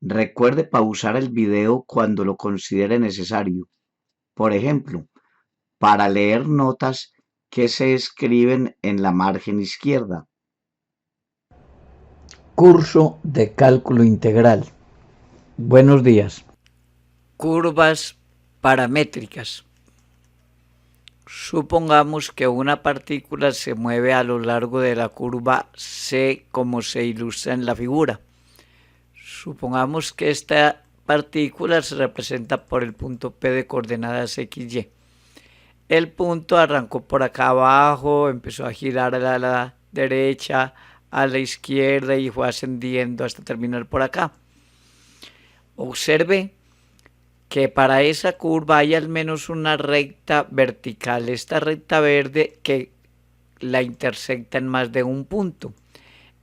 Recuerde pausar el video cuando lo considere necesario. Por ejemplo, para leer notas que se escriben en la margen izquierda. Curso de cálculo integral. Buenos días. Curvas paramétricas. Supongamos que una partícula se mueve a lo largo de la curva C como se ilustra en la figura. Supongamos que esta partícula se representa por el punto P de coordenadas X, Y. El punto arrancó por acá abajo, empezó a girar a la derecha, a la izquierda y fue ascendiendo hasta terminar por acá. Observe que para esa curva hay al menos una recta vertical, esta recta verde que la intersecta en más de un punto.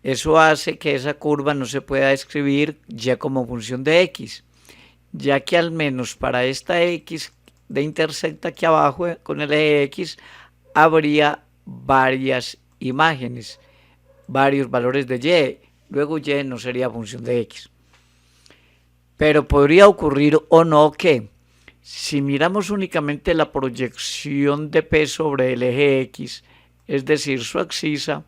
Eso hace que esa curva no se pueda escribir ya como función de x, ya que al menos para esta x de intersecta aquí abajo con el eje x habría varias imágenes, varios valores de y, luego y no sería función de x. Pero podría ocurrir o no que, si miramos únicamente la proyección de P sobre el eje X, es decir, su axisa,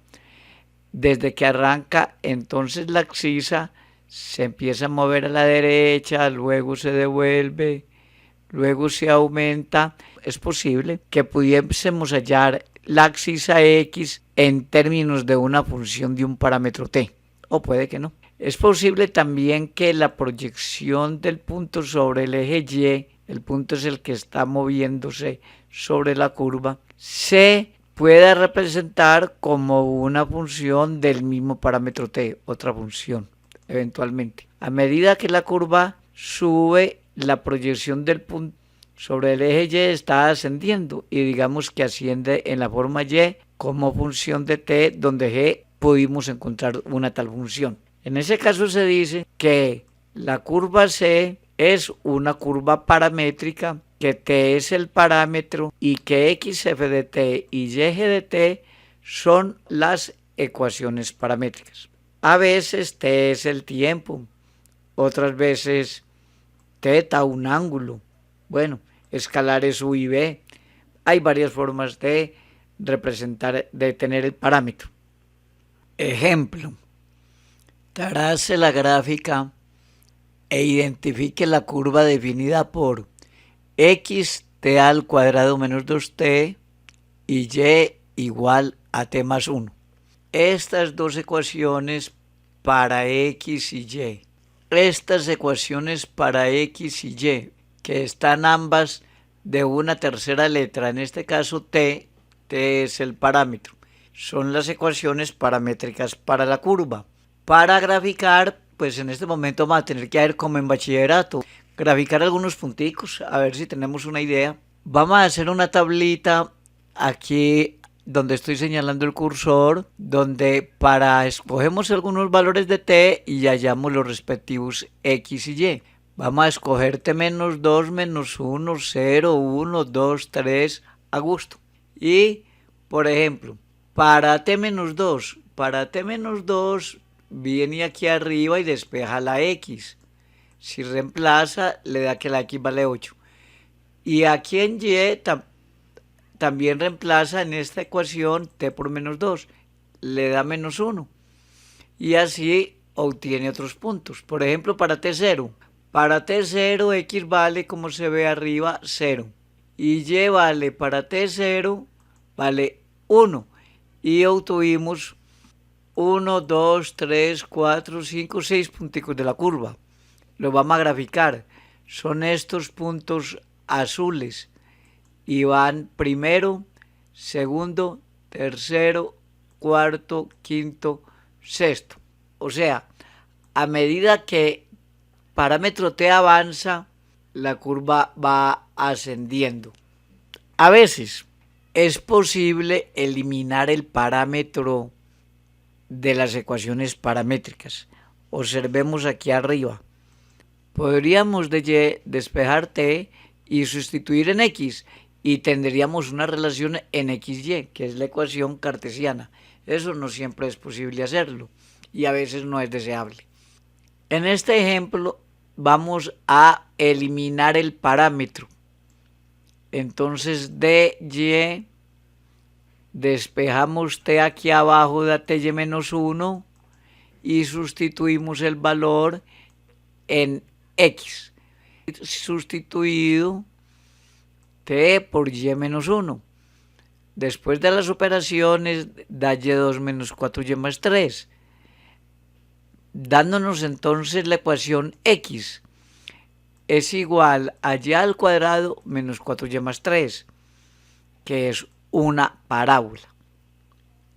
desde que arranca, entonces la axisa se empieza a mover a la derecha, luego se devuelve, luego se aumenta. Es posible que pudiésemos hallar la axisa X en términos de una función de un parámetro t, o puede que no. Es posible también que la proyección del punto sobre el eje Y, el punto es el que está moviéndose sobre la curva, se pueda representar como una función del mismo parámetro t, otra función, eventualmente. A medida que la curva sube, la proyección del punto sobre el eje Y está ascendiendo y digamos que asciende en la forma Y como función de t, donde g pudimos encontrar una tal función. En ese caso se dice que la curva C es una curva paramétrica, que t es el parámetro y que xf de t y yg de t son las ecuaciones paramétricas. A veces t es el tiempo, otras veces θ un ángulo. Bueno, escalares u y b. Hay varias formas de representar, de tener el parámetro. Ejemplo. Trace la gráfica e identifique la curva definida por x t al cuadrado menos 2t y y igual a t más 1. Estas dos ecuaciones para x y y. Estas ecuaciones para x y y, que están ambas de una tercera letra, en este caso t es el parámetro, son las ecuaciones paramétricas para la curva. Para graficar, pues en este momento vamos a tener que ver como en bachillerato, graficar algunos punticos, a ver si tenemos una idea. Vamos a hacer una tablita aquí donde estoy señalando el cursor, donde escogemos algunos valores de t y hallamos los respectivos x y y. Vamos a escoger t menos 2, menos 1, 0, 1, 2, 3, a gusto. Y, por ejemplo, para t menos 2, viene aquí arriba y despeja la x. Si reemplaza, le da que la x vale 8. Y aquí en y también reemplaza en esta ecuación t por menos 2. Le da menos 1. Y así obtiene otros puntos. Por ejemplo, para t0. Para t0, x vale, como se ve arriba, 0. Y y vale, para t0, vale 1. Y obtuvimos 1, 2, 3, 4, 5, 6 punticos de la curva. Lo vamos a graficar. Son estos puntos azules y van primero, segundo, tercero, cuarto, quinto, sexto. O sea, a medida que parámetro t avanza, la curva va ascendiendo. A veces es posible eliminar el parámetro de las ecuaciones paramétricas. Observemos aquí arriba. Podríamos de y despejar t y sustituir en x y tendríamos una relación en xy, que es la ecuación cartesiana. Eso no siempre es posible hacerlo y a veces no es deseable. En este ejemplo vamos a eliminar el parámetro. Entonces de y despejamos t aquí abajo de ty menos 1 y sustituimos el valor en x. Sustituido t por y menos 1. Después de las operaciones da y2 menos 4y más 3, dándonos entonces la ecuación x es igual a y al cuadrado menos 4y más 3, que es una parábola.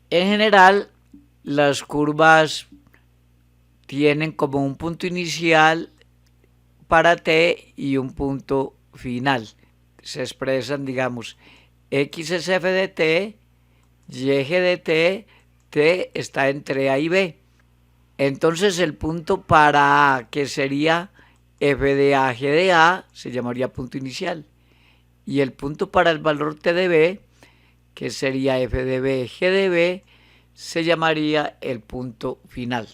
En general, las curvas tienen como un punto inicial para t y un punto final. Se expresan, digamos, x es f de t, y eje de t está entre a y b. Entonces el punto para a, que sería f de a, g de a, se llamaría punto inicial. Y el punto para el valor t de b, que sería f de b, g de b, se llamaría el punto final.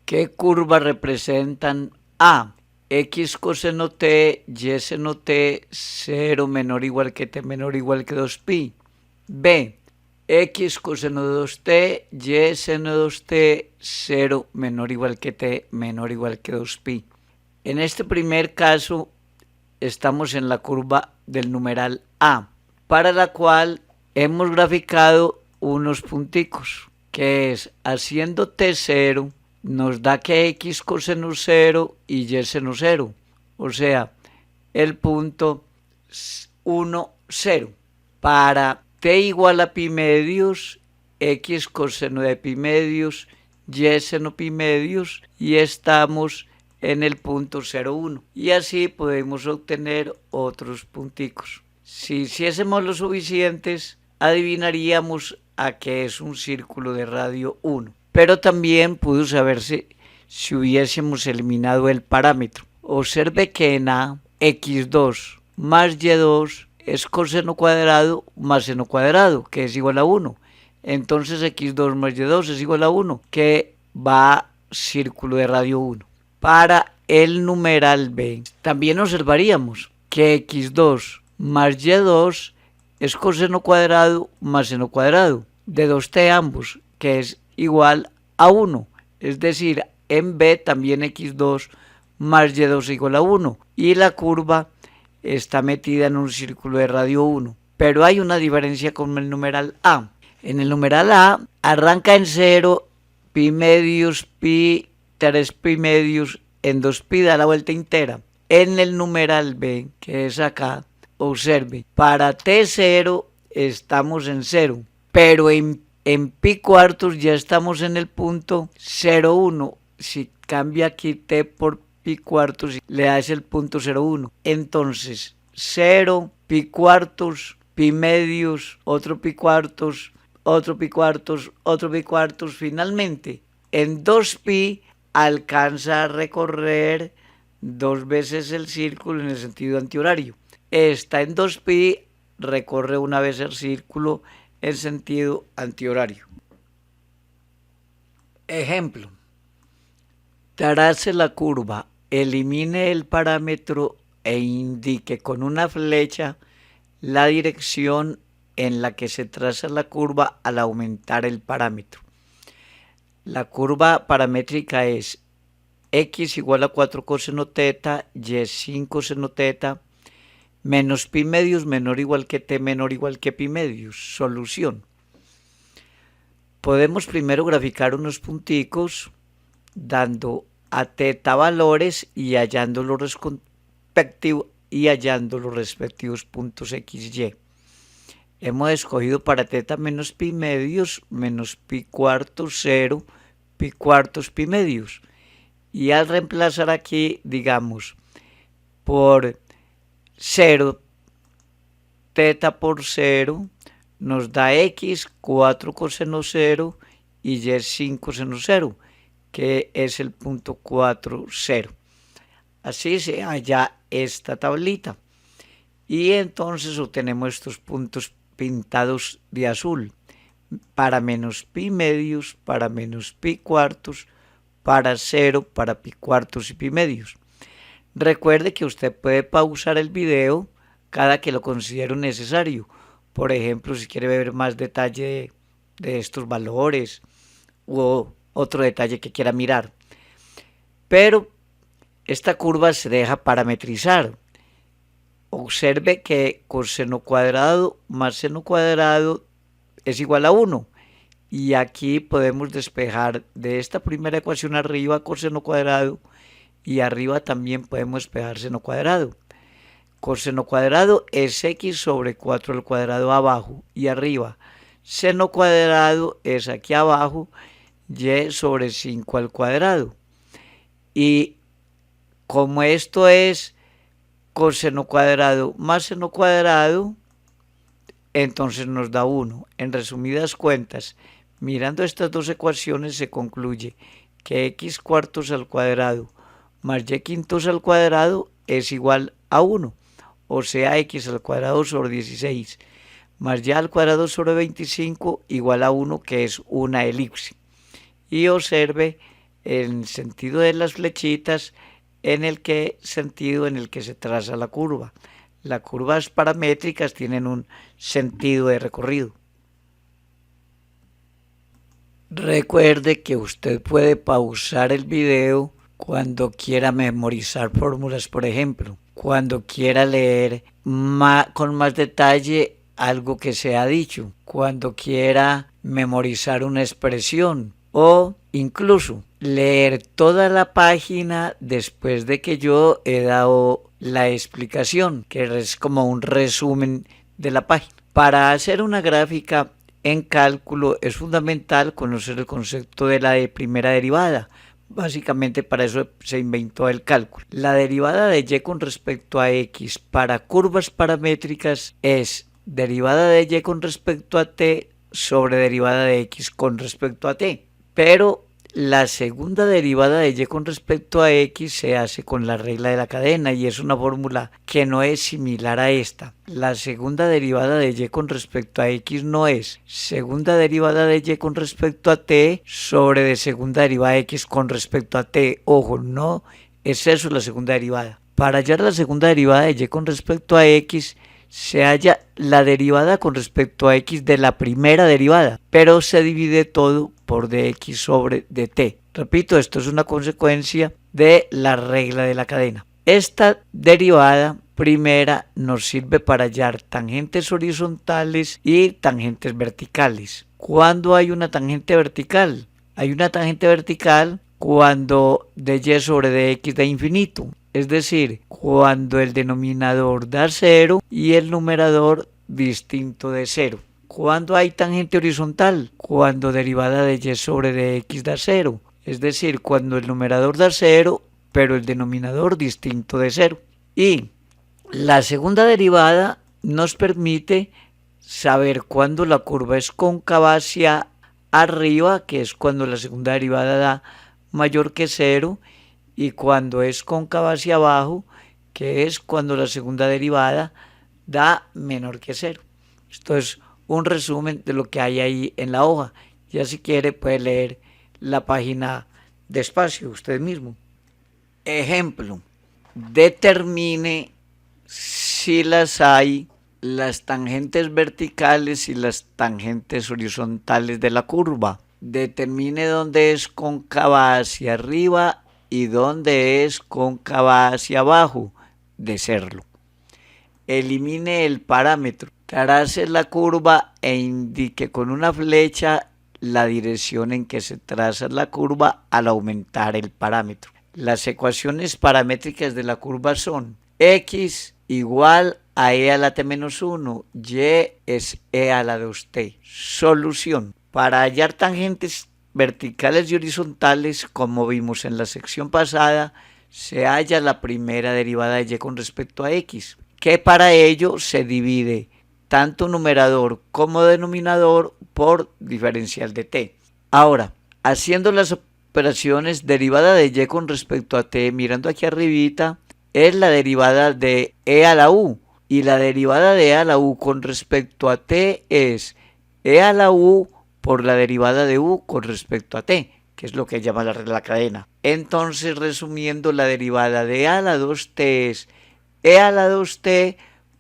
¿Qué curvas representan a? X coseno t, y seno t, 0 menor o igual que t menor o igual que 2pi. B, x coseno de 2t, y seno de 2t, 0 menor o igual que t menor o igual que 2pi. En este primer caso estamos en la curva del numeral a, para la cual hemos graficado unos punticos, que es haciendo t 0, nos da que x coseno 0 y y seno 0, o sea, el punto 1, 0. Para t igual a pi medios, x coseno de pi medios, y seno pi medios, y estamos en el punto 0, 1. Y así podemos obtener otros punticos. Si hiciésemos los suficientes, adivinaríamos a que es un círculo de radio 1. Pero también pudo saberse si hubiésemos eliminado el parámetro. Observe que en A, x2 más y2 es coseno cuadrado más seno cuadrado, que es igual a 1. Entonces x2 más y2 es igual a 1, que va a círculo de radio 1. Para el numeral B, también observaríamos que x2 más y2 es coseno cuadrado más seno cuadrado, de 2t ambos, que es igual a 1. Es decir, en B también x2 más y2 es igual a 1. Y la curva está metida en un círculo de radio 1. Pero hay una diferencia con el numeral A. En el numeral A arranca en 0, pi medios, pi, 3 pi medios, en 2pi da la vuelta entera. En el numeral B, que es acá, observe, para t0 estamos en 0, pero en pi cuartos ya estamos en el punto 0, 1. Si cambia aquí t por pi cuartos, le da el punto 0, 1. Entonces, 0, pi cuartos, pi medios, otro pi cuartos, otro pi cuartos, otro pi cuartos. Finalmente, en 2pi alcanza a recorrer 2 veces el círculo en el sentido antihorario. Está en 2pi, recorre una vez el círculo en sentido antihorario. Ejemplo. Trace la curva, elimine el parámetro e indique con una flecha la dirección en la que se traza la curva al aumentar el parámetro. La curva paramétrica es x igual a 4 coseno teta, y 5 seno teta, menos pi medios menor o igual que t menor o igual que pi medios. Solución. Podemos primero graficar unos punticos dando a teta valores y hallando los respectivos puntos x, y. Hemos escogido para teta menos pi medios, menos pi cuartos 0, pi cuartos pi medios. Y al reemplazar aquí, digamos, por 0, teta por 0, nos da x 4 coseno 0 y y 5 seno 0, que es el punto 4, 0. Así se halla esta tablita. Y entonces obtenemos estos puntos pintados de azul. Para menos pi medios, para menos pi cuartos, para 0, para pi cuartos y pi medios. Recuerde que usted puede pausar el video cada que lo considere necesario. Por ejemplo, si quiere ver más detalle de estos valores u otro detalle que quiera mirar. Pero esta curva se deja parametrizar. Observe que coseno cuadrado más seno cuadrado es igual a 1. Y aquí podemos despejar de esta primera ecuación arriba coseno cuadrado y arriba también podemos despejar seno cuadrado. Coseno cuadrado es x sobre 4 al cuadrado abajo y arriba. Seno cuadrado es aquí abajo y sobre 5 al cuadrado. Y como esto es coseno cuadrado más seno cuadrado, entonces nos da 1. En resumidas cuentas, mirando estas dos ecuaciones se concluye que x cuartos al cuadrado más y quintos al cuadrado es igual a 1. O sea, x al cuadrado sobre 16 más y al cuadrado sobre 25 igual a 1, que es una elipse. Y observe el sentido de las flechitas en el sentido en el que se traza la curva. Las curvas paramétricas tienen un sentido de recorrido. Recuerde que usted puede pausar el video cuando quiera memorizar fórmulas, por ejemplo, cuando quiera leer con más detalle algo que se ha dicho, cuando quiera memorizar una expresión o incluso leer toda la página después de que yo he dado la explicación, que es como un resumen de la página. Para hacer una gráfica en cálculo es fundamental conocer el concepto de la primera derivada. Básicamente para eso se inventó el cálculo. La derivada de y con respecto a x para curvas paramétricas es derivada de y con respecto a t sobre derivada de x con respecto a t. Pero la segunda derivada de y con respecto a x se hace con la regla de la cadena y es una fórmula que no es similar a esta. La segunda derivada de y con respecto a x no es segunda derivada de y con respecto a t sobre de segunda derivada de x con respecto a t. Ojo, no es eso la segunda derivada. Para hallar la segunda derivada de y con respecto a x se halla la derivada con respecto a x de la primera derivada, pero se divide todo por dx sobre dt. Repito, esto es una consecuencia de la regla de la cadena. Esta derivada primera nos sirve para hallar tangentes horizontales y tangentes verticales. ¿Cuándo hay una tangente vertical? Hay una tangente vertical cuando dy sobre dx da infinito. Es decir, cuando el denominador da 0 y el numerador distinto de 0. ¿Cuándo hay tangente horizontal? Cuando derivada de y sobre dx da 0. Es decir, cuando el numerador da 0, pero el denominador distinto de 0. Y la segunda derivada nos permite saber cuándo la curva es cóncava hacia arriba, que es cuando la segunda derivada da mayor que 0, y cuando es cóncava hacia abajo, que es cuando la segunda derivada da menor que 0. Esto es un resumen de lo que hay ahí en la hoja. Ya si quiere puede leer la página despacio usted mismo. Ejemplo, determine si las hay las tangentes verticales y las tangentes horizontales de la curva. Determine dónde es cóncava hacia arriba y dónde es cóncava hacia abajo, de serlo. Elimine el parámetro. Trace la curva e indique con una flecha la dirección en que se traza la curva al aumentar el parámetro. Las ecuaciones paramétricas de la curva son x igual a e a la t menos 1, y es e a la 2t. Solución. Para hallar tangentes verticales y horizontales, como vimos en la sección pasada, se halla la primera derivada de y con respecto a x, que para ello se divide tanto numerador como denominador por diferencial de t. Ahora, haciendo las operaciones, derivada de y con respecto a t, mirando aquí arribita, es la derivada de e a la u, y la derivada de e a la u con respecto a t es e a la u por la derivada de u con respecto a t, que es lo que llama la regla de la cadena. Entonces, resumiendo, la derivada de a a la 2t es e a la 2t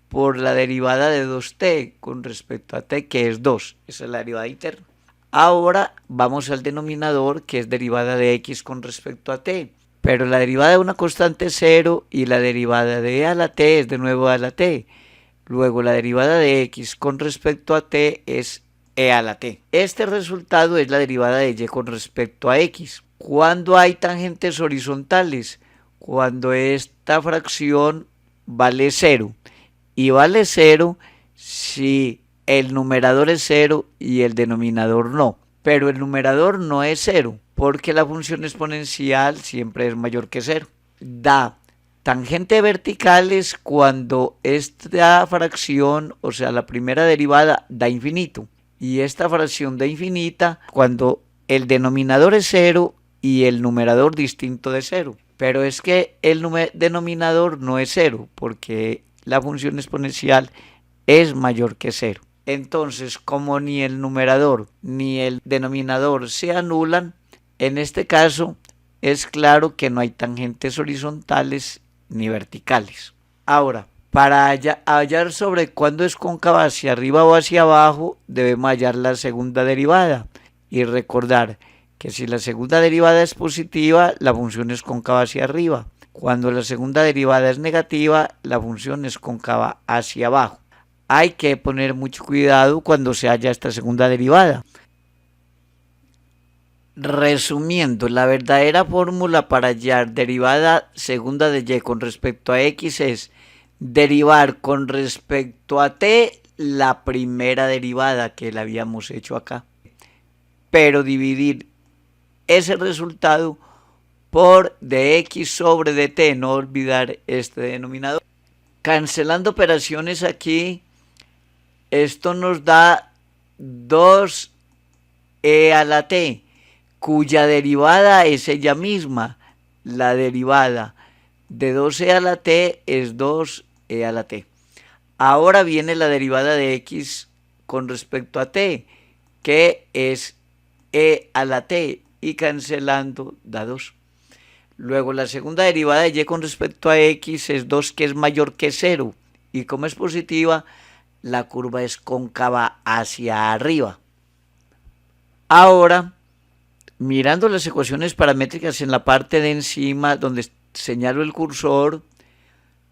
por la derivada de 2t con respecto a t, que es 2. Esa es la derivada interna. Ahora vamos al denominador, que es derivada de x con respecto a t. Pero la derivada de una constante es 0 y la derivada de e a la t es de nuevo a la t. Luego la derivada de x con respecto a t es e a la t. Este resultado es la derivada de y con respecto a x. ¿Cuándo hay tangentes horizontales? Cuando esta fracción vale 0. Y vale 0 si el numerador es 0 y el denominador no. Pero el numerador no es 0, porque la función exponencial siempre es mayor que 0. Da tangente verticales cuando esta fracción, o sea, la primera derivada, da infinito. Y esta fracción da infinita cuando el denominador es 0 y el numerador distinto de 0. Pero es que el denominador no es 0, porque la función exponencial es mayor que 0. Entonces, como ni el numerador ni el denominador se anulan, en este caso es claro que no hay tangentes horizontales ni verticales. Ahora, para hallar sobre cuándo es cóncava hacia arriba o hacia abajo, debemos hallar la segunda derivada y recordar que si la segunda derivada es positiva, la función es cóncava hacia arriba. Cuando la segunda derivada es negativa, la función es cóncava hacia abajo. Hay que poner mucho cuidado cuando se halla esta segunda derivada. Resumiendo, la verdadera fórmula para hallar derivada segunda de y con respecto a x es derivar con respecto a t la primera derivada que la habíamos hecho acá, pero dividir ese resultado por dx sobre dt, no olvidar este denominador. Cancelando operaciones aquí, esto nos da 2e a la t, cuya derivada es ella misma. La derivada de 2e a la t es 2e a la t. Ahora viene la derivada de x con respecto a t, que es e a la t, y cancelando da 2. Luego la segunda derivada de y con respecto a x es 2, que es mayor que 0, y como es positiva, la curva es cóncava hacia arriba. Ahora, mirando las ecuaciones paramétricas en la parte de encima, donde señalo el cursor,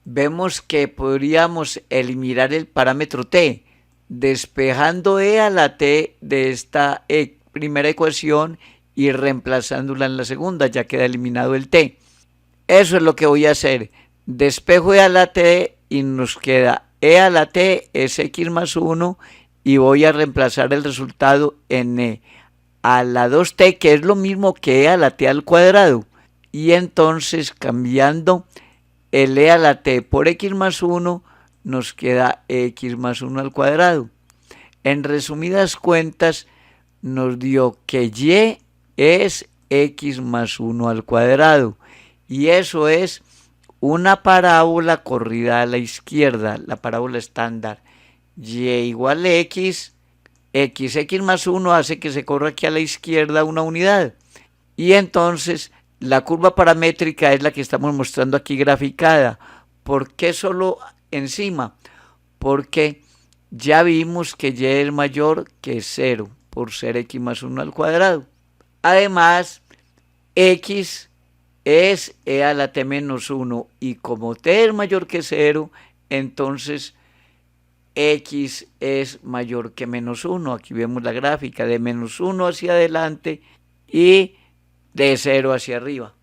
vemos que podríamos eliminar el parámetro t, despejando e a la t de esta primera ecuación y reemplazándola en la segunda, ya queda eliminado el t. Eso es lo que voy a hacer. Despejo e a la t y nos queda e a la t es x más 1 y voy a reemplazar el resultado en e a la 2t, que es lo mismo que e a la t al cuadrado. Y entonces, cambiando el e a la t por x más 1, nos queda x más 1 al cuadrado. En resumidas cuentas, nos dio que y es x más 1 al cuadrado. Y eso es una parábola corrida a la izquierda, la parábola estándar. Y igual a x más 1 hace que se corra aquí a la izquierda una unidad. Y entonces la curva paramétrica es la que estamos mostrando aquí graficada. ¿Por qué solo encima? Porque ya vimos que y es mayor que 0 por ser x más 1 al cuadrado. Además, x es e a la t menos 1 y como t es mayor que 0, entonces x es mayor que menos 1. Aquí vemos la gráfica de menos 1 hacia adelante y de 0 hacia arriba.